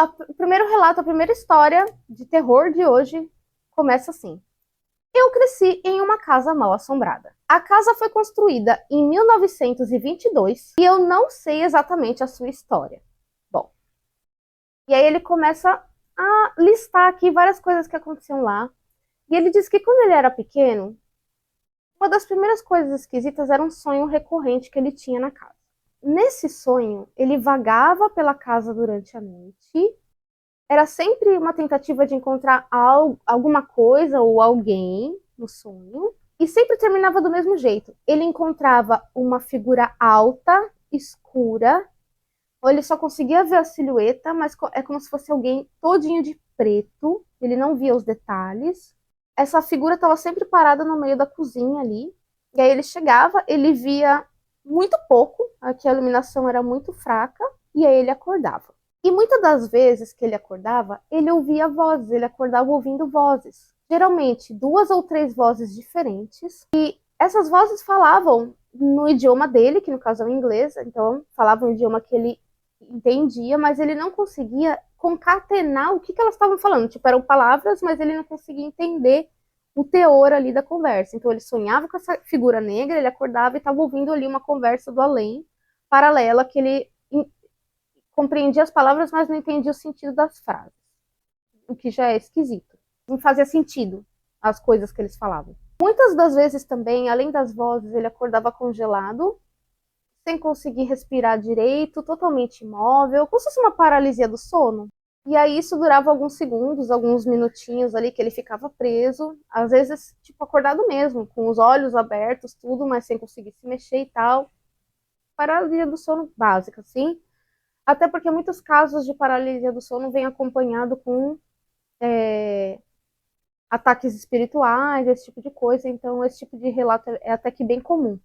O primeiro relato, a primeira história de terror de hoje começa assim. Eu cresci em uma casa mal assombrada. A casa foi construída em 1922 e eu não sei exatamente a sua história. Bom, e aí ele começa a listar aqui várias coisas que aconteciam lá. E ele diz que quando ele era pequeno, uma das primeiras coisas esquisitas era um sonho recorrente que ele tinha na casa. Nesse sonho, ele vagava pela casa durante a noite. Era sempre uma tentativa de encontrar alguma coisa ou alguém no sonho. E sempre terminava do mesmo jeito. Ele encontrava uma figura alta, escura, ou ele só conseguia ver a silhueta, mas é como se fosse alguém todinho de preto. Ele não via os detalhes. Essa figura estava sempre parada no meio da cozinha ali. E aí ele chegava, ele via muito pouco, aqui a iluminação era muito fraca, e aí ele acordava. E muitas das vezes que ele acordava, ele ouvia vozes, ele acordava ouvindo vozes. Geralmente, 2 ou 3 vozes diferentes. E essas vozes falavam no idioma dele, que no caso é o inglês, então falavam um idioma que ele entendia, mas ele não conseguia concatenar o que elas estavam falando. Tipo, eram palavras, mas ele não conseguia entender o teor ali da conversa. Então ele sonhava com essa figura negra, ele acordava e estava ouvindo ali uma conversa do além, paralela, que ele compreendia as palavras, mas não entendia o sentido das frases. O que já é esquisito. Não fazia sentido as coisas que eles falavam. Muitas das vezes também, além das vozes, ele acordava congelado, sem conseguir respirar direito, totalmente imóvel, como se fosse uma paralisia do sono. E aí isso durava alguns segundos, alguns minutinhos ali que ele ficava preso, às vezes, tipo, acordado mesmo, com os olhos abertos, tudo, mas sem conseguir se mexer e tal. Paralisia do sono básica, assim. Até porque muitos casos de paralisia do sono vêm acompanhado com ataques espirituais, esse tipo de coisa, então esse tipo de relato é até que bem comum.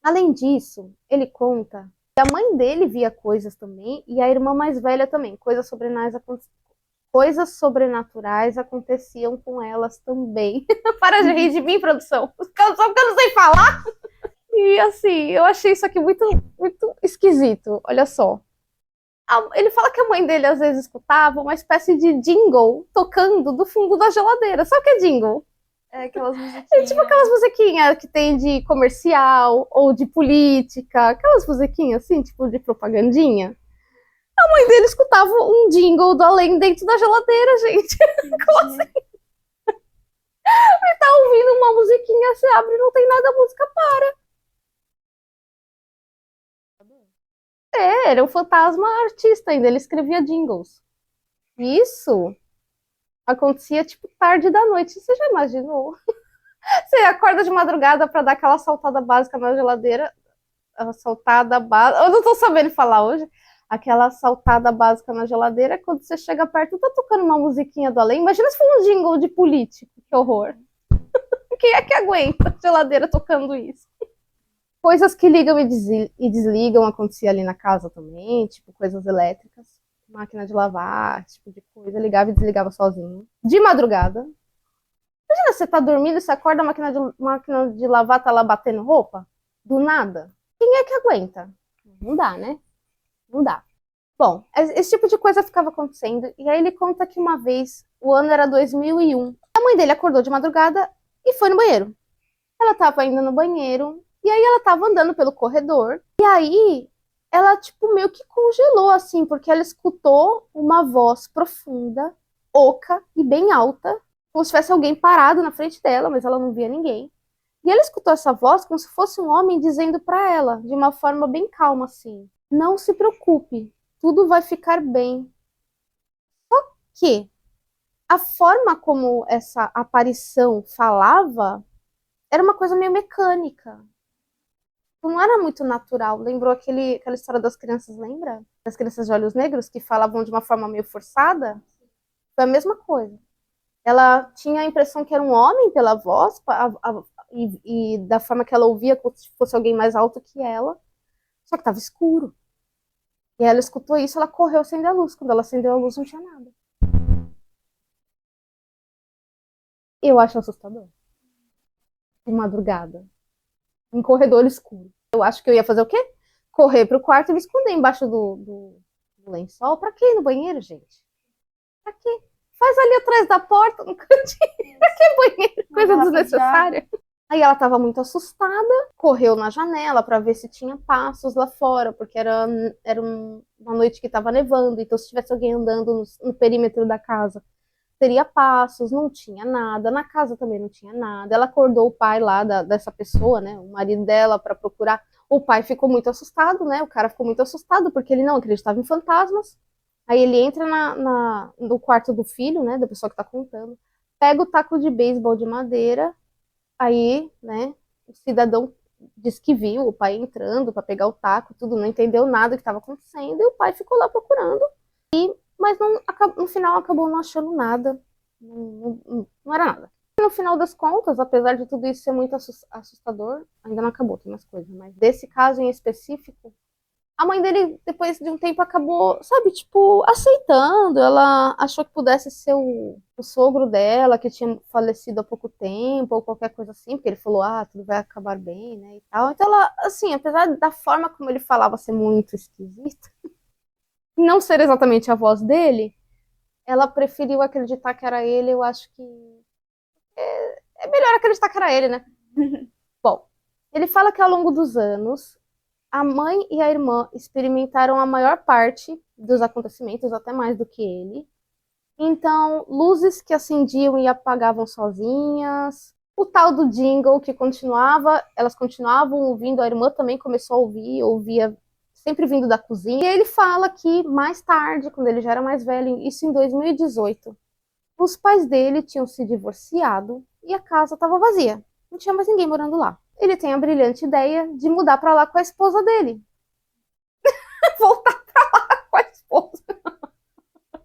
Além disso, ele conta que a mãe dele via coisas também, e a irmã mais velha também, coisas sobrenaturais aconteciam com elas também. Para de rir de mim, produção. Só porque eu não sei falar. E assim, eu achei isso aqui muito, muito esquisito. Olha só. Ele fala que a mãe dele às vezes escutava uma espécie de jingle tocando do fundo da geladeira. Sabe o que é jingle? É aquelas É tipo aquelas musiquinhas. musiquinhas que tem de comercial ou de política, aquelas musiquinhas assim, tipo de propagandinha. A mãe dele escutava um jingle do além dentro da geladeira, gente. Como Entendi. assim? Tá ouvindo uma musiquinha, você abre e não tem nada, a música para. Era um fantasma artista ainda, ele escrevia jingles. Isso acontecia tipo tarde da noite, você já imaginou? Você acorda de madrugada pra dar aquela saltada básica na geladeira, a saltada básica, eu não tô sabendo falar hoje, aquela saltada básica na geladeira, quando você chega perto, tá tocando uma musiquinha do além, imagina se for um jingle de político, que horror. Quem é que aguenta a geladeira tocando isso? Coisas que ligam e desligam acontecia ali na casa também, tipo coisas elétricas, máquina de lavar, esse tipo de coisa, ligava e desligava sozinho. De madrugada. Imagina você tá dormindo e você acorda, máquina de lavar tá lá batendo roupa, do nada. Quem é que aguenta? Não dá, né? Não dá. Bom, esse tipo de coisa ficava acontecendo, e aí ele conta que uma vez, o ano era 2001, a mãe dele acordou de madrugada e foi no banheiro. Ela tava indo no banheiro, e aí ela tava andando pelo corredor, e aí ela, tipo, meio que congelou, assim, porque ela escutou uma voz profunda, oca e bem alta, como se tivesse alguém parado na frente dela, mas ela não via ninguém. E ela escutou essa voz como se fosse um homem dizendo para ela, de uma forma bem calma, assim: não se preocupe, tudo vai ficar bem. Que a forma como essa aparição falava era uma coisa meio mecânica. Não era muito natural. Lembrou aquela história das crianças, lembra? Das crianças de olhos negros que falavam de uma forma meio forçada? Foi a mesma coisa. Ela tinha a impressão que era um homem pela voz e da forma que ela ouvia, como se fosse alguém mais alto que ela, só que estava escuro. E ela escutou isso, ela correu acender a luz. Quando ela acendeu a luz, não tinha nada. Eu acho assustador. De madrugada, em corredor escuro. Eu acho que eu ia fazer o quê? Correr pro quarto e me esconder embaixo o lençol. Pra que ir no banheiro, gente? Pra quê? Faz ali atrás da porta, no cantinho. Pra que banheiro? Coisa desnecessária. Aí ela tava muito assustada, correu na janela pra ver se tinha passos lá fora, porque era uma noite que tava nevando, então se tivesse alguém andando no perímetro da casa, teria passos, não tinha nada, na casa também não tinha nada. Ela acordou o pai lá dessa pessoa, né, o marido dela, pra procurar. O pai ficou muito assustado, né, o cara ficou muito assustado, porque ele não acreditava em fantasmas. Aí ele entra no quarto do filho, né, da pessoa que tá contando, pega o taco de beisebol de madeira. Aí, né, o cidadão disse que viu o pai entrando para pegar o taco, tudo, não entendeu nada do que estava acontecendo, e o pai ficou lá procurando, mas no final acabou não achando nada, não era nada. No final das contas, apesar de tudo isso ser muito assustador, ainda não acabou, tem mais coisas, mas desse caso em específico, a mãe dele, depois de um tempo, acabou, sabe, tipo, aceitando. Ela achou que pudesse ser o sogro dela, que tinha falecido há pouco tempo, ou qualquer coisa assim, porque ele falou, tudo vai acabar bem, né, e tal. Então ela, assim, apesar da forma como ele falava ser muito esquisita, e não ser exatamente a voz dele, ela preferiu acreditar que era ele. Eu acho que é melhor acreditar que era ele, né? Bom, ele fala que ao longo dos anos, a mãe e a irmã experimentaram a maior parte dos acontecimentos, até mais do que ele. Então, luzes que acendiam e apagavam sozinhas. O tal do jingle que continuava, elas continuavam ouvindo, a irmã também começou a ouvir, ouvia sempre vindo da cozinha. E ele fala que mais tarde, quando ele já era mais velho, isso em 2018, os pais dele tinham se divorciado e a casa estava vazia. Não tinha mais ninguém morando lá. Ele tem a brilhante ideia de mudar para lá com a esposa dele. Voltar pra lá com a esposa.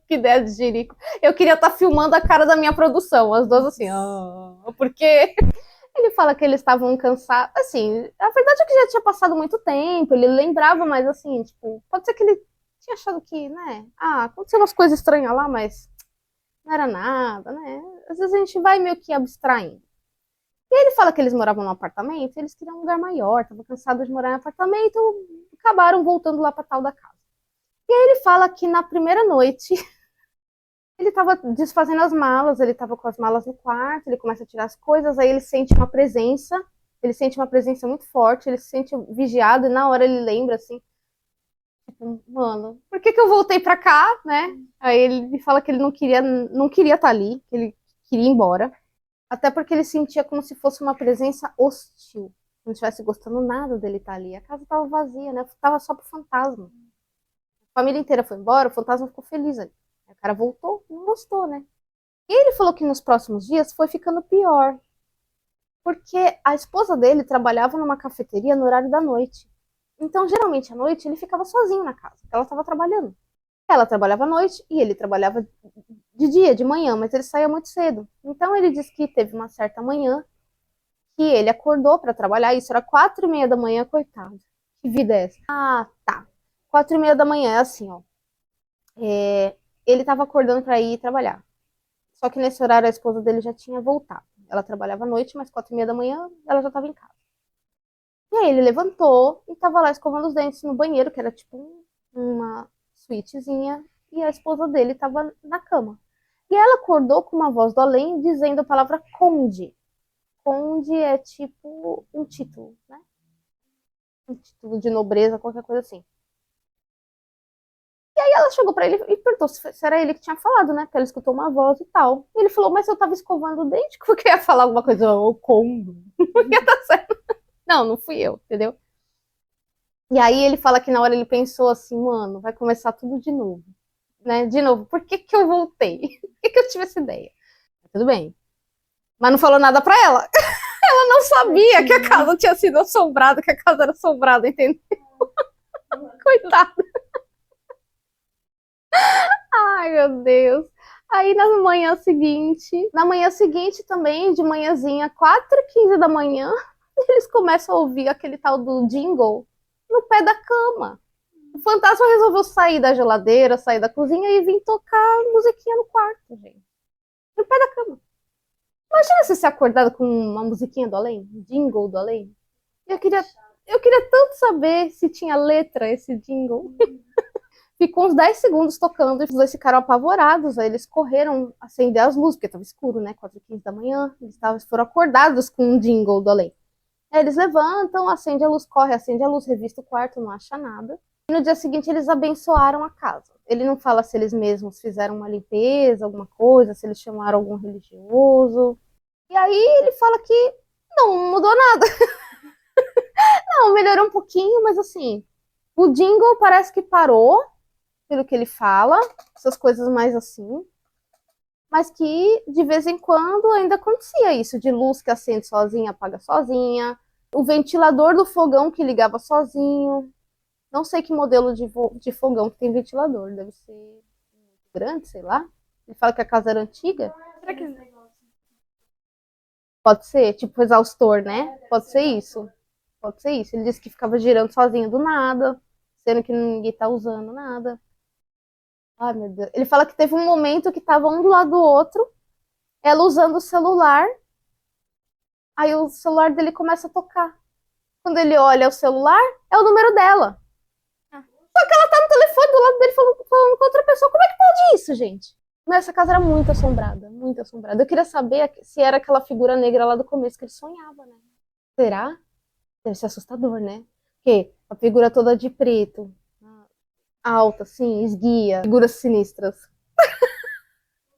Que ideia de jirico. Eu queria estar filmando a cara da minha produção, as duas assim, porque ele fala que eles estavam cansados. Assim, a verdade é que já tinha passado muito tempo, ele lembrava, mas assim, tipo, pode ser que ele tinha achado que, né, aconteceu umas coisas estranhas lá, mas não era nada, né? Às vezes a gente vai meio que abstraindo. E ele fala que eles moravam num apartamento, eles queriam um lugar maior, estavam cansados de morar em apartamento, acabaram voltando lá para tal da casa. E aí ele fala que na primeira noite ele estava desfazendo as malas, ele estava com as malas no quarto, ele começa a tirar as coisas, aí ele sente uma presença muito forte, ele se sente vigiado, e na hora ele lembra assim, tipo, mano, por que eu voltei pra cá, né? Aí ele fala que ele não queria estar ali, que ele queria ir embora. Até porque ele sentia como se fosse uma presença hostil. Não estivesse gostando nada dele estar ali. A casa estava vazia, né? Tava só pro fantasma. A família inteira foi embora, o fantasma ficou feliz ali. Aí o cara voltou, não gostou, né? E ele falou que nos próximos dias foi ficando pior. Porque a esposa dele trabalhava numa cafeteria no horário da noite. Então, geralmente, à noite, ele ficava sozinho na casa, porque ela estava trabalhando. Ela trabalhava à noite e ele trabalhava de dia, de manhã, mas ele saía muito cedo. Então ele disse que teve uma certa manhã que ele acordou para trabalhar, isso era 4:30 da manhã, coitado. Que vida é essa? Tá. 4:30 da manhã, é assim, ó. Ele estava acordando para ir trabalhar. Só que nesse horário a esposa dele já tinha voltado. Ela trabalhava à noite, mas 4:30 da manhã ela já estava em casa. E aí ele levantou e estava lá escovando os dentes no banheiro, que era tipo uma suítezinha, e a esposa dele estava na cama. E ela acordou com uma voz do além dizendo a palavra conde. Conde é tipo um título, né? Um título de nobreza, qualquer coisa assim. E aí ela chegou pra ele e perguntou se era ele que tinha falado, né? Porque ela escutou uma voz e tal. E ele falou, mas eu tava escovando o dente, que eu queria falar alguma coisa, ô conde. Não ia dar certo. Não, não fui eu, entendeu? E aí ele fala que na hora ele pensou assim, mano, vai começar tudo de novo. Né? De novo, por que eu voltei? Por que eu tive essa ideia? Tudo bem. Mas não falou nada pra ela. Ela não sabia que a casa tinha sido assombrada, que a casa era assombrada, entendeu? Coitada. Ai, meu Deus. Aí na manhã seguinte também, de manhãzinha, 4:15 da manhã, eles começam a ouvir aquele tal do jingle no pé da cama. O fantasma resolveu sair da geladeira, sair da cozinha e vir tocar musiquinha no quarto, gente. No pé da cama. Imagina você ser acordado com uma musiquinha do além, um jingle do além. Eu queria tanto saber se tinha letra esse jingle. Ficou uns 10 segundos tocando e os dois ficaram apavorados. Aí eles correram acender as luzes, porque tava escuro, né? 4h15 da manhã. Eles foram acordados com um jingle do além. Aí eles levantam, acende a luz, corre, acende a luz, revista o quarto, não acha nada. E no dia seguinte eles abençoaram a casa. Ele não fala se eles mesmos fizeram uma limpeza, alguma coisa, se eles chamaram algum religioso. E aí ele fala que não mudou nada. Não, melhorou um pouquinho, mas assim, o jingle parece que parou, pelo que ele fala, essas coisas mais assim. Mas que de vez em quando ainda acontecia isso, de luz que acende sozinha, apaga sozinha. O ventilador do fogão que ligava sozinho. Não sei que modelo de fogão que tem ventilador. Deve ser muito grande, sei lá. Ele fala que a casa era antiga. Será que Pode ser, tipo exaustor, né? Pode ser isso. Pode ser isso. Ele disse que ficava girando sozinho do nada, sendo que ninguém tá usando nada. Ai, meu Deus. Ele fala que teve um momento que tava um do lado do outro, ela usando o celular, aí o celular dele começa a tocar. Quando ele olha o celular, é o número dela. Só que ela tá no telefone do lado dele falando com outra pessoa. Como é que pode isso, gente? Mas essa casa era muito assombrada, muito assombrada. Eu queria saber se era aquela figura negra lá do começo que ele sonhava, né? Será? Deve ser assustador, né? Porque a figura toda de preto, alta, assim, esguia, figuras sinistras.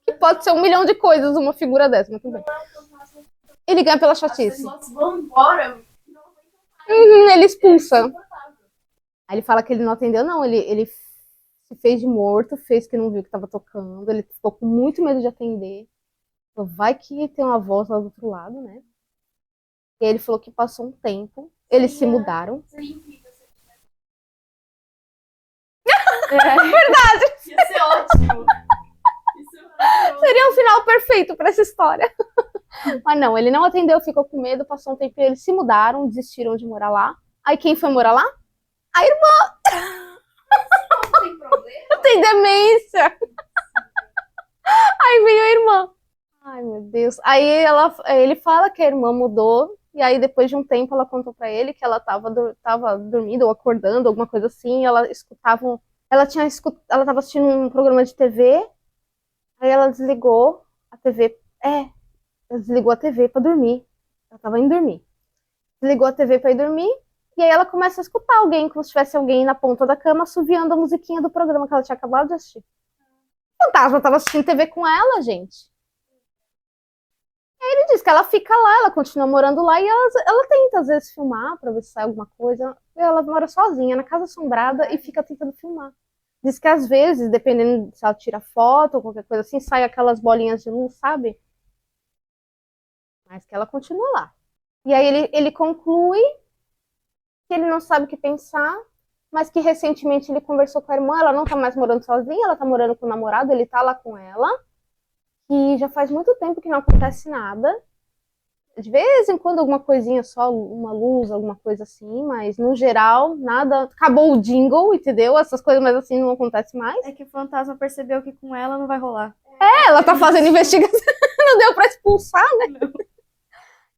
Que pode ser 1 milhão de coisas uma figura dessa, mas tudo bem. Ele ganha pela as chatice. pessoas vão embora? Ele expulsa. Aí ele fala que ele não atendeu, não. Ele se fez de morto, fez que não viu que tava tocando. Ele ficou com muito medo de atender. Então, vai que tem uma voz lá do outro lado, né? E aí ele falou que passou um tempo. Eles se mudaram. Seria incrível se Verdade! ia ser ótimo. Isso é maravilhoso. Seria um final perfeito pra essa história. Mas não, ele não atendeu, ficou com medo, passou um tempo e eles se mudaram, desistiram de morar lá. Aí quem foi morar lá? A irmã Não tem problema. tem demência. Aí veio a irmã. Ai, meu Deus. Aí ele fala que a irmã mudou. E aí, depois de um tempo, ela contou pra ele que ela tava dormindo ou acordando, alguma coisa assim. Ela escutava. Ela tava assistindo um programa de TV. Aí ela desligou a TV. Ela desligou a TV pra dormir. Ela tava indo dormir. Desligou a TV pra ir dormir. E aí ela começa a escutar alguém, como se tivesse alguém na ponta da cama, assoviando a musiquinha do programa que ela tinha acabado de assistir. O fantasma tava assistindo TV com ela, gente. Ele diz que ela fica lá, ela continua morando lá e ela tenta, às vezes, filmar pra ver se sai alguma coisa. Ela mora sozinha, na casa assombrada, e fica tentando filmar. Diz que, às vezes, dependendo se ela tira foto ou qualquer coisa assim, sai aquelas bolinhas de luz, sabe? Mas que ela continua lá. E aí ele conclui que ele não sabe o que pensar, mas que recentemente ele conversou com a irmã, ela não tá mais morando sozinha, ela tá morando com o namorado, ele tá lá com ela. E já faz muito tempo que não acontece nada. De vez em quando alguma coisinha só, uma luz, alguma coisa assim, mas no geral, nada. Acabou o jingle, entendeu? Essas coisas mais assim não acontecem mais. É que o fantasma percebeu que com ela não vai rolar. Ela tá fazendo investigação, não deu pra expulsar, né? Não.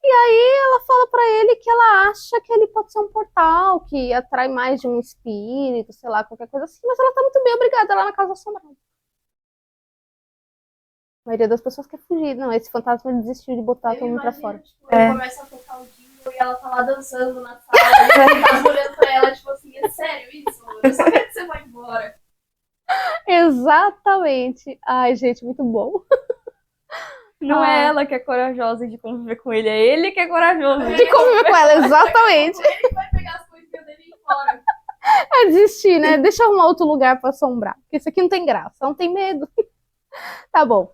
E aí ela fala pra ele que ela acha que ele pode ser um portal, que atrai mais de um espírito, sei lá, qualquer coisa assim, mas ela tá muito bem obrigada lá na casa assombrada. A maioria das pessoas quer fugir. Não, esse fantasma desistiu de botar todo mundo pra fora. Tipo, ele começa a tocar o jingle e ela tá lá dançando na sala. E ele tá olhando pra ela, tipo assim, é sério isso? Eu só quero que você vá embora. Exatamente. Ai, gente, muito bom. Não é ela que é corajosa de conviver com ele, é ele que é corajoso. De conviver com ela, exatamente. Ele vai pegar as coisinhas dele e ir embora. É desistir, né? Deixa eu arrumar outro lugar pra assombrar. Porque isso aqui não tem graça, não tem medo. Tá bom.